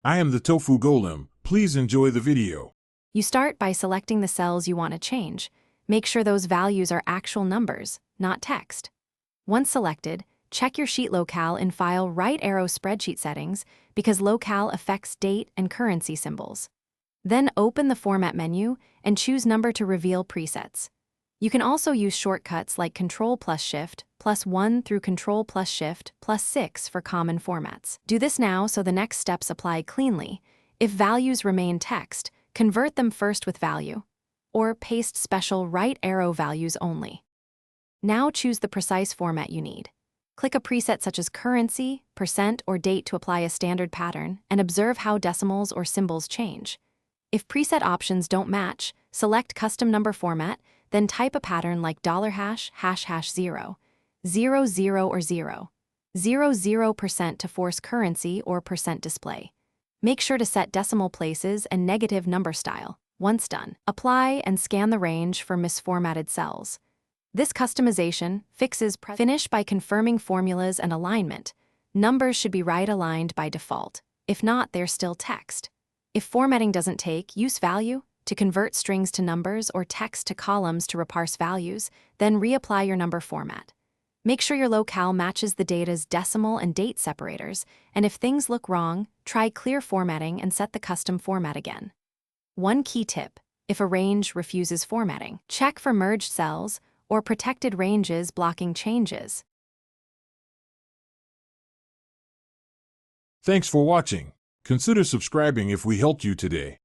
I am the Tofu Golem. Please enjoy the video. You start by selecting the cells you want to change. Make sure those values are actual numbers, not text. Once selected, check your sheet locale in File right arrow Spreadsheet Settings because locale affects date and currency symbols. Then open the Format menu and choose Number to reveal presets. You can also use shortcuts like Ctrl+Shift+1 through Ctrl+Shift+6 for common formats. Do this now so the next steps apply cleanly. If values remain text, convert them first with value, or paste special right arrow values only. Now choose the precise format you need. Click a preset such as currency, percent, or date to apply a standard pattern and observe how decimals or symbols change. If preset options don't match, select Custom Number Format, then type a pattern like $##0, 00 or 0, 00% to force currency or percent display. Make sure to set decimal places and negative number style. Once done, apply and scan the range for misformatted cells. This customization fixes finish by confirming formulas and alignment. Numbers should be right aligned by default. If not, they're still text. If formatting doesn't take, use value to convert strings to numbers or text to columns to reparse values, then reapply your number format. Make sure your locale matches the data's decimal and date separators, and if things look wrong, try clear formatting and set the custom format again. One key tip: if a range refuses formatting, check for merged cells or protected ranges blocking changes. Thanks for watching. Consider subscribing if we helped you today.